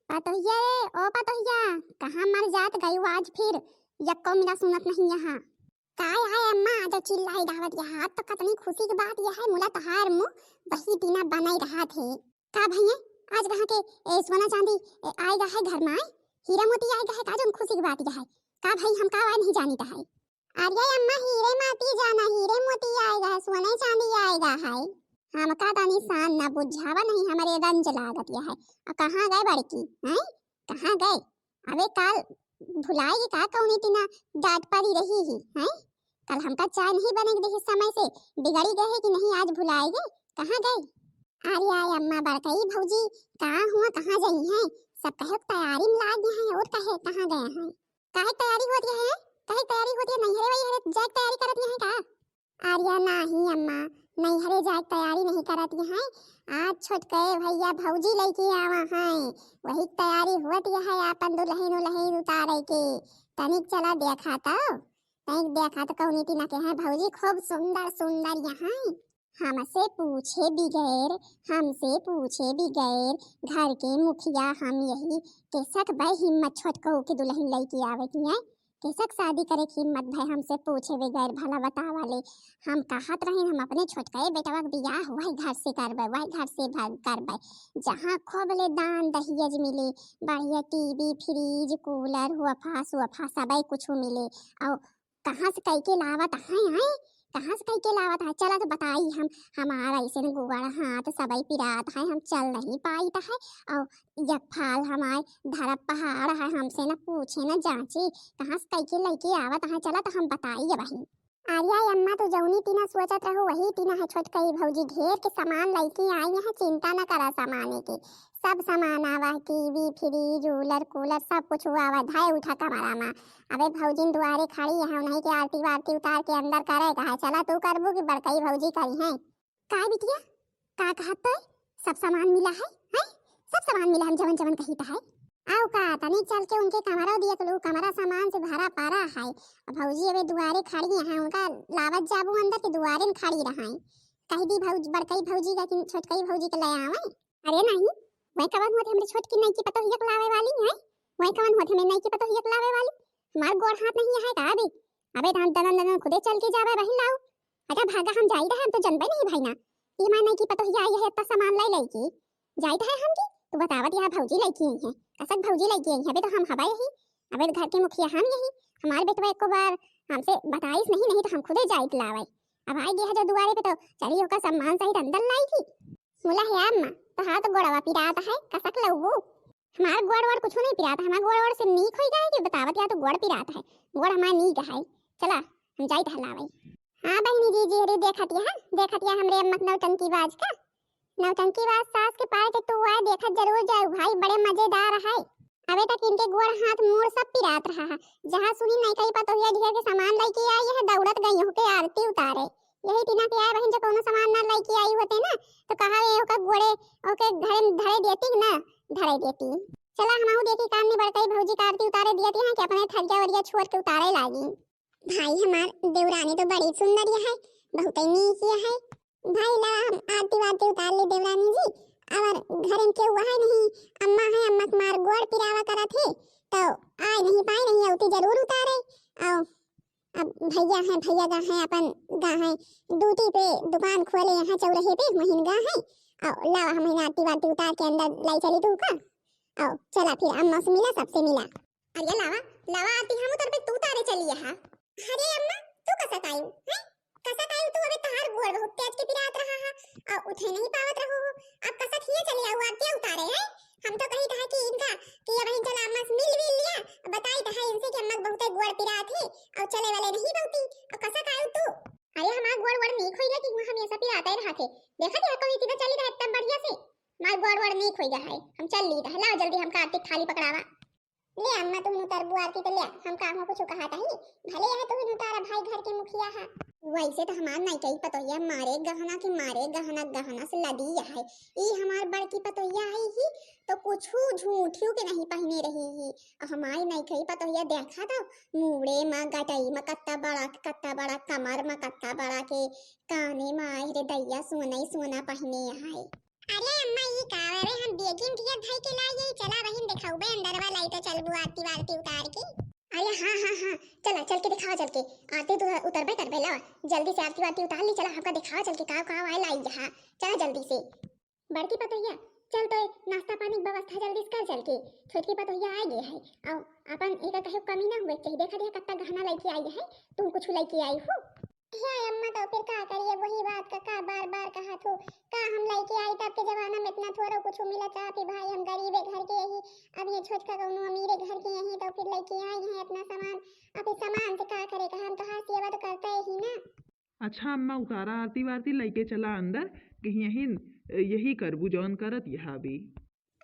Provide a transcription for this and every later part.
पतोहिया रे ओ पतोहिया, कहाँ मर जात गई आज फिर। यक्को मेरा सुनत नहीं यहाँ। काय है अम्मा जो चिल्लाई धावत यहाँ तो कतनी खुशी की बात यह है। मुला तहार मुँह वही बिना बनाई रहा थे। का भैया आज कहाँ के सोना चांदी आएगा है घर में, हीरा मोती आएगा है, का जो खुशी की बात यह है। का भाई हम का नहीं जानता है। अरे अम्मा हीरे मोती जाना, हीरे मोती आएगा है, सोने चांदी आएगा है। हम का तानी शान ना बुझावा नहीं, हमारे रंज लागत यह है। कहाँ गए बड़की हैं, कहाँ गए। अबे कल भुलाएगी का कौन इतना डांट पड़ी रही ही हैं। कल हमका चाय नहीं बनेगी देखिए समय से बिगड़ी गए है कि नहीं, आज भुलाएगे। कहाँ गए। अरे आय अम्मा बड़कई भौजी कहाँ हुआ, कहाँ गई हैं। सब कहे तैयारी में लाग गए हैं और कहे कहाँ गए हैं। काहे तैयारी होती है, काहे तैयारी होती है। नहीं हरे वही जाए तैयारी करती है का। आर्या नहीं अम्मा, नहीं हरे जाए तैयारी नहीं करती हैं। आज छोटके भैया भौजी लेके आवा हैं, वही तैयारी होती है अपन दुल्हन उल्हन उतारे के। तनिक चला देखा तो तनिक देखा तो कौन इतना के हैं भौजी खूब सुंदर सुंदर यहाँ। हमसे पूछे बिगैर, हमसे पूछे बिगैर घर के मुखिया हम यही केसक भाई हिम्मत छोटको के दुल्हन लेके आवे की है। केसक शादी करे की हिम्मत भाई हमसे पूछे बगैर भला बतावा ले। हम कहत रहे हम अपने छोटके बेटवा के बियाह वही घर से करबे, वही घर से करबे जहाँ खूब ले दान दहेज मिले, बढ़िया टीवी फ्रिज कूलर हुआ सोफा सब कुछ मिले। और कहाँ से कई के लावत है, कहाँ से कई के लावत है। चला तो बताई हम, हमारा ऐसे न गुगड़ हाथ सबई पिरात है, हम चल नहीं पाई है। और यक फाल हमारे धरा पहाड़ है, हमसे न पूछे न जांचे कहाँ से कई के लइके आवत है। चला तो हम बताई वही। आर्या अम्मा तो जौनी तीना सोचत रहो वही तीना है। छोटकई भौजी ढेर के सामान लइके आई है, चिंता न करा सामाने के। सब सामान आवा, टीवी फ्रिज कूलर कूलर सब कुछ आवा, धाय उठा कमरा में। अबे भौजी दुआरे खड़ी है, नहीं के आरती वारती उतार के अंदर करे कहा। चला तू करबू कि बड़कई भौजी करी है। का बिटिया का कहत तो सब सामान मिला है, हैं सब सामान मिला हम जवन जवन कही है। आओ का तनी चल के उनके कमरा देख लो, कमरा सामान से भरा पारा है। भौजी अबे दुआरे खड़ी है, उनका लावत जाबू अंदर के दुआरे में खड़ी रहाई। कही दी भौजी बड़कई भौजी का कि छोटकई भौजी के ले आवे। अरे नहीं वही कवन होते हमरे छोटकी नहीं की पतो हियक लावे वाली है, वही कवन होते हमें नहीं की पतो हियक लावे वाली। हमार गोड़ हाथ नहीं है का। अबे हम दनन दनन खुदे चल के जावे वही लाओ। अरे भागा हम जाई रहे, हम तो जनबे नहीं भाई ना कि मैं नहीं की पतो हिया आई है इतना सामान ले लई जाई रहे हम की। तू बतावत यहाँ भौजी लईकी आई है, कसक भौजी लईकी आई है। अबे तो हम हवा यही, अबे घर के मुखिया हम यही। हमारे बेटवा एको बार हमसे बताइस नहीं तो हम खुदे जाइत लावे। अब आई गया जो दुआरे पे तो चली ओका सामान सहित अंदर लाई थी। मुला है अम्मा तो हाथ गोड़वा पिरात है, कसक लऊ हमार गोड़ कुछ नहीं पिरात है। हमार गोड़ से नीक होई गए कि बतावत या तो गोड़ पिरात है, गोड़ हमार नीक है। चला हम जाई हलावे। हां बहनी जी जी रे देखत या हमरे अम्मा नौटंकी बाज का, नौटंकी बाज सास के पाए के तू आए देखत जरूर जाओ भाई, बड़े मजेदार है। अबे तक इनके गोड़ हाथ मोड़ सब पिरात रहा है। जहां सुनी नहीं कहीं पतो हिया ढेर के सामान लेके आई है, दौड़त गई हो के आरती उतारे। यही तीना के आए बहन जो कोनो सामान ना लेके आई होते ना तो कहा ये ओका गोड़े ओके घरे धरे देती ना, धरे देती। चला हमाऊ देखी काम में बड़कई भौजी का आरती उतारे दियती है कि अपने थरिया वरिया छोड़ के उतारे लागी। भाई हमार देवरानी तो बड़ी सुंदर है, बहुत नीक है। भाई ला हम आरती वारती उतार ले देवरानी जी। और घर में क्यों है नहीं, अम्मा है, अम्मा मार गोड़ पिरावा करा थे तो आए नहीं पाए, नहीं औती जरूर उतारे। और अब भैया है, भैया का है अपन गा है ड्यूटी पे दुकान खोले यहाँ चौराहे पे वहीं गा है। और लावा हमें आरती वारती उतार के अंदर लाई चली तू का। और चला फिर अम्मा से मिला, सबसे मिला। अरे लावा लावा आरती हम उतर पे तू तारे चली यहाँ। अरे अम्मा तू कैसा ताई है, कैसा ताई तू। अबे तार गोड़ बहुत तेज के पिरात रहा है और उठे नहीं पावत रहो। अब कैसा थिए चली आओ आरती उतारे है। हम तो कही था कि इनका कि अब इन चला अम्मा से मिल भी लिया, बताई था इनसे कि अम्मा बहुत गोड़ पिरात है और चले वाले नहीं बहुती। और कैसा कायू तू। अरे हमार गोड़ नीक होई गया कि हम ऐसा पिराते रहा थे। देखा क्या कोई इतना चली रहा एकदम बढ़िया से। मार गोड़ नीक होई गया है, हम चल ली रहा। ला जल्दी हम कार्तिक थाली पकड़ावा। ले अम्मा तुम उतार बुआती तो ले, हम काम कुछ कहा था ही भले है तुम उतारा भाई घर के मुखिया है। वैसे तो हमार नहीं कही पतोहिया मारे गहना के मारे गहना गहना से लदी है। ई हमार बड़की पतोहिया है ही तो कुछ झूठियों के नहीं पहने रही ही। हमारी नहीं कही पतोहिया देखा था मुड़े में गटई में कत्ता बड़ा कमर में कत्ता बड़ा के काने में रे दैया सोना पहने है। अरे अम्मा ये का रे हम बेगिन दिया भाई के लाई चला बहन देखा चलबू आरती वारती उतार के। अरे हाँ हाँ हाँ, चला चल के दिखाओ, चल के आरती तो उतरबे करबे ला, जल्दी से आरती वारती उतार ली, चला हमका दिखाओ चल के का आए लाई यहाँ, चला जल्दी से। बड़की पतोहिया चल तो नाश्ता पानी की व्यवस्था जल्दी से कर, चल के छोटकी पतोहिया आ गई है और अपन एक कहे कमी ना हुए चाहिए, देखा देखा कितना गहना लेके आई है, तुम कुछ लेके आई हो। हे अम्मा तो फिर का करिए, वही बात का बार बार कहा थो, का हम लेके आई तब के जमाना में इतना थोड़ा कुछ मिला चाह कि भाई हम गरीबे घर के यही, अब ये छोटका कौनो अमीरे घर के यही तो फिर लेके आई हैं अपना सामान, अब इस सामान से का करेगा, हम तो हाथ सेवा तो करते ही ना। अच्छा अम्मा उतारा आरती वारती लेके चला अंदर, कहीं यही करबू जौन करत यहाँ भी।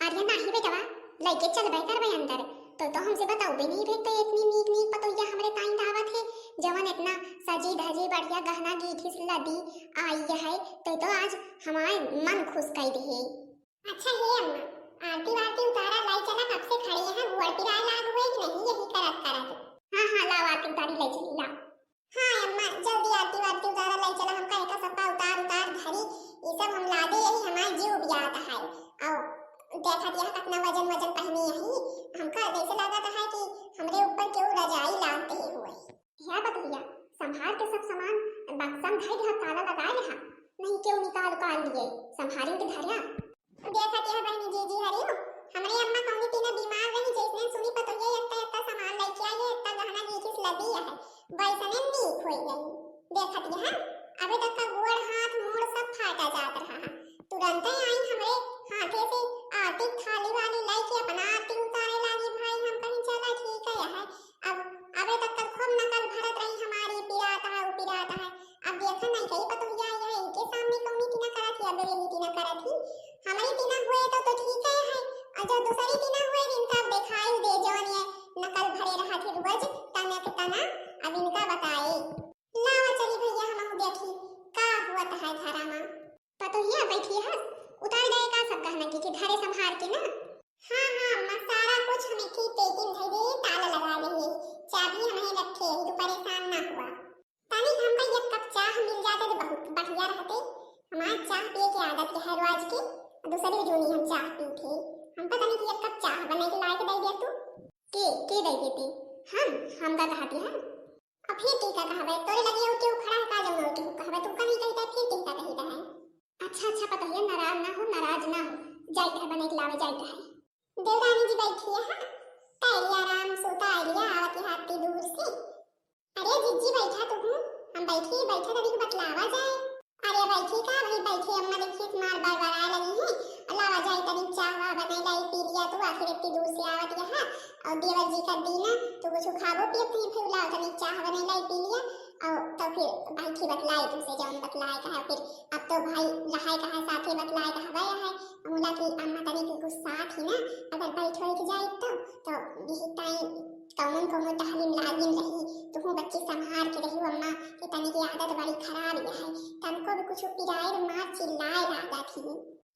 अरे नहीं बेटवा, लेके चल बे करबे अंदर, तो हमसे बताओ भी नहीं भेजते, इतनी नीक नीक पतोहिया हमरे ताई दावत है, जवन इतना सजी धजी बढ़िया गहना गीठी लदी आई है, तो आज हमारे मन खुश कर दिए। अच्छा हे अम्मा, आरती वारती उतारा लाई चला, कब से खड़ी है, गुड़ पिरा लाग हुए कि नहीं, यही करत करत। हाँ हाँ लाओ आरती उतारी लाई चली लाओ। हाँ अम्मा जल्दी आरती वारती उतारा लाई चला, हमका एक सबका उतार उतार धरी, ये सब हम लादे यही हमारे जीव बियाता है, और देखा दिया कितना वजन वजन पहनी यही, हमका जैसे लगा था है कि हमरे ऊपर क्यों रजाई लादते हुए। क्या बतैया, संभाल के सब सामान बक्सा में धर दिया, ताला लगा रहा, नहीं क्यों निकाल लिए, संभाली के धरिया। देखा दिया बहनी जी हरी हो, हमरे अम्मा कौनी तीना बीमार रही, जैसे सुनी पतोहिया इतना इतना सामान लेके आई है, इतना गहना गीठी लदी है, वैसने नीक हो गई। देखा दिया अबे तक का गोड़ हाथ मोड़ सब फाटा जात रहा, तुरंत ही आई हमरे हाथे से आरती थाली वाली लेके अपना आरती उतारे लागी, भाई हम कहीं चला ठीक है, अब अबे तक खूब नकल भरत रही हमारी, पिराता है पिराता है, अब देखा नहीं कहीं पतोहिया ये इनके सामने कौनी तीना करत है, अब यही तीना करत ही, हमारी तीना हुए तो ठीक है, और जो दूसरी तीना हुए इनका दिखाई दे, जवन ये नकल भरे रहा थे रोज तना के तना, अब इनका बताए। लावा चली भैया हम देखी का हुआ है घरा में। पतोहिया बैठी है, उतार गए का सब गहना की धरे संभाल के ना। हाँ हाँ अम्मा सारा कुछ हमें की पेकिंग धर दे, ताला लगा दे, चाबी हमें रखे, तो परेशान ना हुआ। तानी हमका एक कप चाय मिल जाता तो बहुत बढ़िया रहते, हमारे चाय पिए की आदत है रोज की, दूसरी जोनी हम चाय पी थे, हम पता नहीं कि एक कप चाय बना के ला के दे दे तू के दे देती, हम का कहती है, अब फिर टीका कहवे तोरे लगे हो क्यों खड़ा का जम हो कहवे तू कहीं कहता फिर टीका कहता है। अच्छा अच्छा पतोहिया नाराज ना हो जाइत है बने के लावे जाइत है। देवरानी जी बैठी है, तारी आराम सोता आइलिया आवत हाथी दूर से। अरे जीजी बैठा तो हूं, हम बैठा तभी बतलावा जाए। अरे बैठी का भाई बैठे, अम्मा देखिए मार बार बार आए लगी है, अलावा जाए तनी चाह बने लाई पी लिया, तो आखिर इतनी दूर से आवत यहाँ, और देवर जी का दीना तो कुछ खाबो पियो नहीं, फिर लाओ तनी चाह बने लाई पी लिया, और तो फिर बैठी बतलाए तुमसे जौन बतलाए कहा, फिर अब तो भाई रहाय कहा साथे बतलाए कहा है, मुला की अम्मा तनी की गुस्सा थी ना, अगर बैठ हो जाए तो यही टाइम कौन तालीम लाजिम रही, तो हूँ बच्ची संभाल के रही अम्मा कि तनी की आदत बड़ी खराब है, तनको भी कुछ पिराए मार चिल्लाए लागा थी।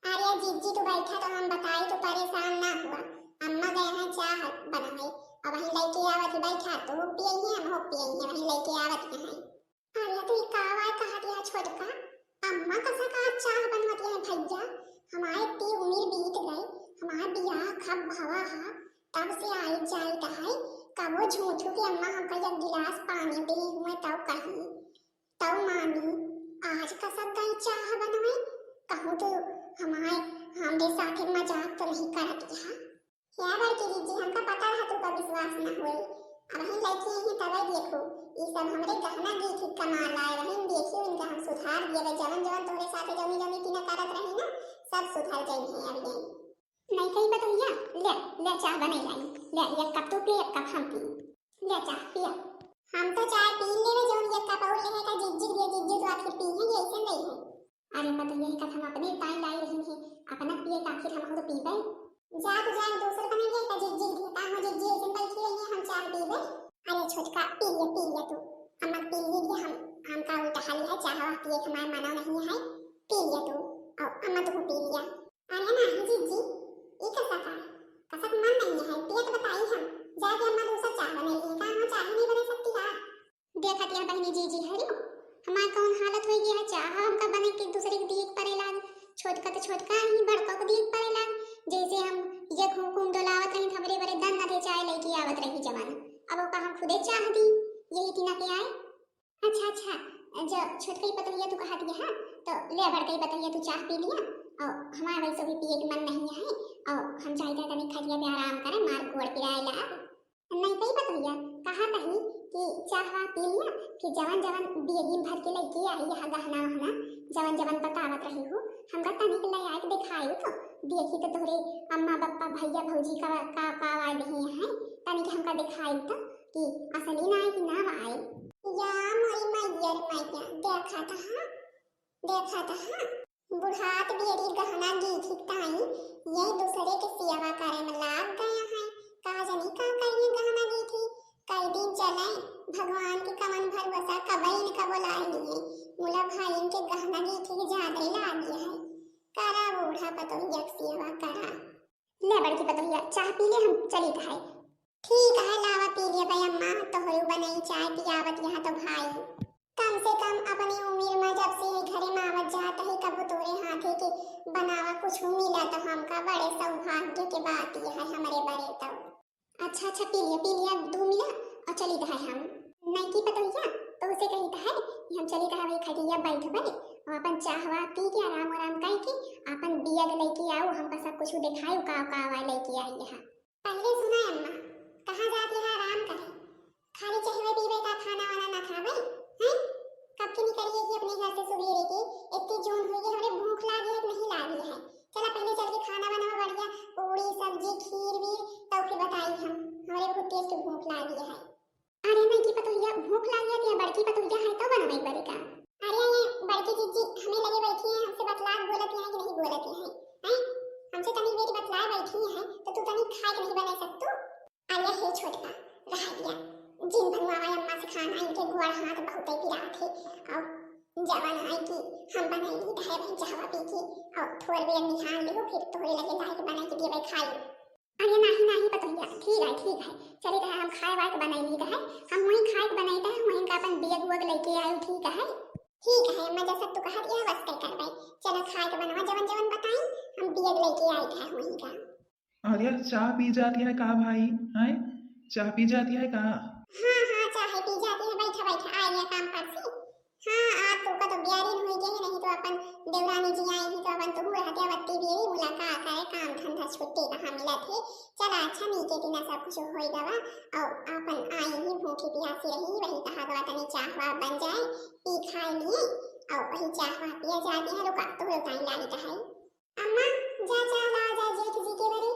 अरे जीजी तो बैठा तो हम बताए तो परेशान ना हुआ, अम्मा गए हैं चाह बनाए, अब वहीं लेके आवत बैठा तो हो पिए हैं, हम हो पिए हैं, वहीं लेके आवत हैं। अरे तो ये कावा कहा दिया छोटका, अम्मा कैसा का चाह बनवती है भैया, हमारे इतनी उम्र बीत गई, हमारा बियाह कब भवा हा, तब से आई जाई है, कबो झूठू की अम्मा हमका एक गिलास पानी दे हुए तब कही, तब मानी, आज का सब गई चाह बनवे, कहूँ तो हमरे साथे मजाक तो नहीं करत है। क्या बड़की दीदी हमका पता है तुमका विश्वास न होए, अब हम लड़की ही तब देखो, ये सब हमरे गहना गीठी कमाल आए रहे, देखियो इनका हम सुधार दिए, जवन तोरे साथे जमी तीना करत रही ना, सब सुधर गई है अब ये। नहीं कहीं बतैया, ले चाय बने लाई, ले एक कप तू पी एक कप हम पी, ले चाय पिया, हम तो चाय पी लेवे जौन एक कप और लेहे का जीजी तो आखिर पी है ये ऐसे नहीं है। अरे बतैया एक कप हम अपने टाइम लाई रही है, अपना पिए का आखिर हम तो पीबे, जा तो जाए दूसरे बने गए का जीजी देता हो, जीजी ऐसे बैठी रही है हम चाय पीबे। अरे छोटका पी ले तू, अम्मा पी ली, हम का उल्टा हाल है, चाह पिए हमारे मना नहीं है, पी ले तू, और अम्मा तो पी लिया। अरे नहीं जीजी ये कैसा का कसक मन नहीं है, पिए तो बताई हम जाके अम्मा दूसरा चाह बने ली का, हम चाह नहीं बने सकती का। देखा दिया बहनी जी हरी हमार कौन हालत हो गई है, चाह हमका बने के दूसरे के दिए परे लाग, छोटका तो छोटका ही बड़का को दिए परे लाग, जैसे हम ये हुकुम डोलावत रही हमरे बरे दन घरे चाय लेके आवत रही जवान, अब ओका हम खुदे चाह दी यही तीना के आए। अच्छा जो छोटकई पतलिया तू कहत है तो ले बड़कई पतलिया तू चाह पी लिया और हमारा वैसे भी पिए के मन नहीं है और हम चाहते तनी खटिया पे आराम करे मार गोड़ पिराएला नहीं कई पतलिया कहा कही कि चाहवा पी लिया कि जवन बेगिन भर के लेके आई है गहना वहना जवन बतावत रही हो हमरा तनी के ले आके दिखाई तो देखी तो तोरे अम्मा बप्पा भैया भौजी का आए नहीं है तनी के हमका दिखाई तो कि असली ना आए कि ना आए या मोरी मैया देखा था बुढ़ात बेरी गहना गीठी ताई ये दूसरे के सेवा करे में लाग गया है का जानी का करिए गहना गीठी कई दिन चले भगवान के कमन भर बसा कबई ने कब लाई लिए मुला भाई इनके गहना गीठी के ज्यादा ही लाग गया है करा बूढ़ा पतोहिया सेवा करा ले बड़की पतोहिया चाह पी ले हम चली है ठीक है लावा पी लिया भाई अम्मा तो होई बनाई चाय पियावत यहाँ तो भाई कम से कम अपनी उम्र में जब से घरे में आवत जाता है कब तोरे हाथे के बनावा कुछ मिला तो हमका बड़े सौभाग्य के बात ये है हमारे बड़े तो अच्छा पी लिया 2 मिनट और चली है हम नहीं की पतोहिया तो उसे कही है हम चली है वही खटिया बैठ बड़े और अपन चाहवा पी के आराम करके अपन बियग लेके आओ हमका सब कुछ दिखाई का लेके आई है पहले सुना अम्मा कहाँ जाती है आराम करे खाली चाहवे पीवे का खाना वाना ना खावे हैं कब की निकलिए कि अपने घर से सुबेरे के इतनी जोन हुई है हमें भूख लागी है नहीं लागी है चला पहले चल के खाना बनाओ बढ़िया पूरी सब्जी खीर वीर तो फिर बताई हम हमारे बहुत तेज की भूख लागी है अरे नहीं की पतोहिया भूख लागी है बड़की पतोहिया है तो बनावे बड़ी का अरे ये बड़की जीजी हमें लगे बैठी है हमसे बतला बोलत है कि नहीं बोलत है हमसे तनी बेटी बतला बैठी है तो तू तनी खा के नहीं बना सकतू अरे हे छोटका रह गया जिन बनवावा अम्मा से खाना इनके गोड़ हाथ बहुत ही पिरा थे और जवान आई कि हम बनाई दी है भाई चाहवा पी की और थोड़ी देर निहार लियो फिर थोड़ी लगे लाए के बनाई के दिए भाई खाई अरे नहीं पतोहिया ठीक है चले रहे हम खाए वाए के बनाई ली है हम वहीं खाए के बनाई है वहीं का अपन बियग वग लेके आए ठीक है अम्मा जैसा तू कहा दिया बस कर भाई चलो खाए के बनवा जवन बताई हम बियग लेके आए थे वहीं का अरे चाह पी जाती है कहा भाई हैं चाह पी जाती है कहा हाँ चाहे पी जाती है बैठा आ गया काम पर से हाँ आप तो का तो ब्यारी हुई गई नहीं तो अपन देवरानी जी आई थी तो अपन तो हुआ हत्या बत्ती बेरी मुलाकात है काम धंधा छुट्टी कहाँ मिला थे चला अच्छा नीचे दिन सब कुछ होई गवा और अपन आई ही भूखी प्यासी रही वही कहा गवा तनी चाहवा बन जाए पी खाए लिए और वही चाहवा पिया जाती है रुका तो टाइम लागी है अम्मा जा चला जा जेठ जी के बरी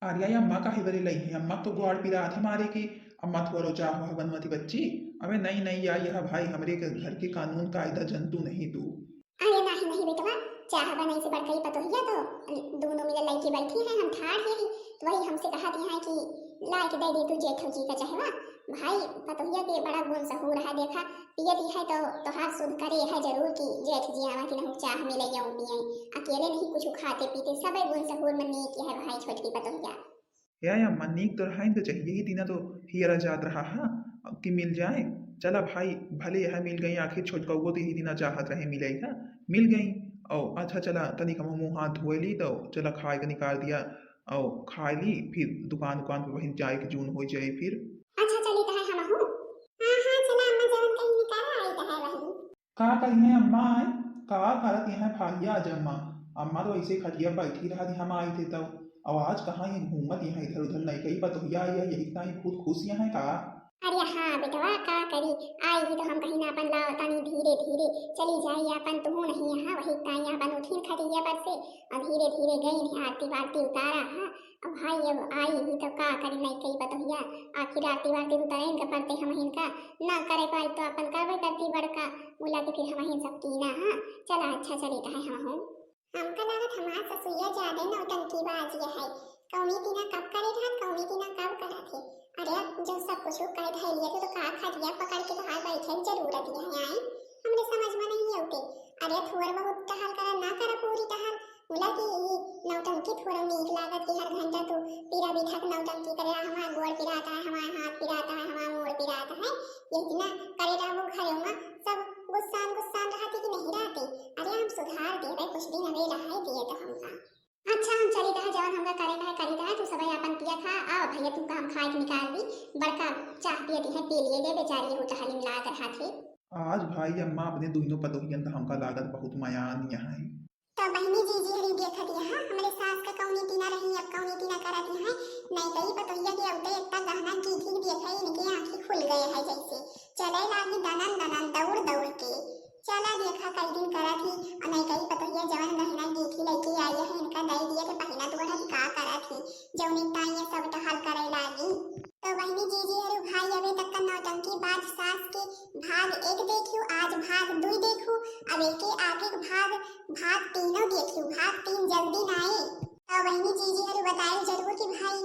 अरे अम्मा काहे बरी लई है अम्मा तो गोड़ पिरा थे मारे की अम्मा थोड़ा चाह बनवाती बच्ची अबे नहीं यार यह भाई हमरे के घर के कानून कायदा जंतु नहीं तू अरे नहीं बेटवा चाह बनाई से बढ़ गई पतोहिया तो दोनों मिले लड़की बैठी हैं हम ठाड़ है तो वही हमसे कहा दिया है कि ला के दे दे तू जेठो जी का चाहवा भाई पतोहिया के बड़ा गुण सहूर है देखा पियती है तो तोहार शुद्ध करे है जरूर कि जेठ जी आवा कि नहीं चाह मिले या पिए अकेले नहीं कुछ खाते पीते सब गुण सहूर में नीक है भाई छोटकी पतोहिया या अम्मा नीक तो रहा तो चाहिए ही तीना तो हियरा जात रहा है कि मिल जाए चला भाई भले यह मिल गई आखिर छोटका वो तो ही दिना चाहत रहे मिलेगा मिल गई और अच्छा चला तनिक हम मुँह हाथ धोए ली तो चला खाए के निकाल दिया और खा ली फिर दुकान पे वहीं जाए के जून हो जाए फिर अच्छा चली तो है हम हो हां चला अम्मा जवन कहीं निकाल आई तो है वहीं का कही है अम्मा आए का करत यहाँ भागिया आज अम्मा तो ऐसे खटिया बैठी रहा थी हम आए थे तब आवाज कहाँ ये घूमत यहाँ इधर उधर नहीं कही पतोहिया यही इतना ही खुद खुशियाँ हैं का अरे हाँ बेटवा का करी आई ही तो हम कहीं ना अपन लाओ तनी धीरे चली जाई अपन तो नहीं यहाँ वही ताई अपन उठी खटिया पर से और धीरे गई नहीं आरती वारती उतारा हाँ अब भाई अब आई ही तो का करी नहीं कही पतोहिया आखिर आरती वारती उतारे इनका पड़ते हम इनका ना करे पाई तो अपन करवे करती बड़का बोला तो फिर हम ही सब की ना हाँ चला अच्छा चली तो है हम हूँ हमका लागत हमार ससुइया ज्यादा नौटंकी बाज है कौनी तीना कब करे था कौनी तीना कब करा थे अरे जो सब कुछ कर थे लिए तो का खटिया पकड़ के हाथ बैठे जरूरत है आई हमरे समझ में नहीं आते अरे थोड़ा बहुत टहल करा ना करा पूरी टहल बोला कि ये नौटंकी थोड़ा नीक लागत कि हर घंटा तो पीरा बिठक नौटंकी करे हमारा गोड़ पिराता है हमारा हाथ पिराता है हमारा मोड़ पिराता है ये इतना करेला वो घरे में सब गुस्सान रहते कि नहीं रहते अरे हम सुधार दे रहे कुछ दिन अभी रहा दिए तो हमका अच्छा हम चली रहा जवान हमका करेगा है तू सब अपन पिया खा आओ भैया तू काम खाए के निकाल दी बड़का चाह पियती है पी लिए ले बेचारी हो टहली मिला कर हाथे। आज भाई अम्मा अपने दोनों पतोहियन का हमका लागत बहुत मायान यहाँ है। तो बहनी जी हरी देखत यहाँ हमरे सास का कौनी तीना रही अब कौनी तीना करत है नहीं कही पतोहिया के औते इतना गहना की देखे इनके आंखें खुल गए है जैसे चले लागी दनन दनन दौड़ दौड़ के चला देखा कई दिन करत ही और नहीं कही पतोहिया जवन गहना गीठी लेके आई है इनका दई दिया के पहिना तो बढ़त का करत ही जौनी ताई सब टहल करे लागी। तो बहनी जी हरु भाई अबे तक का नौटंकी बाज सास के भाग एक देखियो आज भाग दुई देखू अब एके आगे भाग तीनों देखियो भाग तीन जल्दी ना आए। तो बहनी जी हरु बताए जरूर कि भाई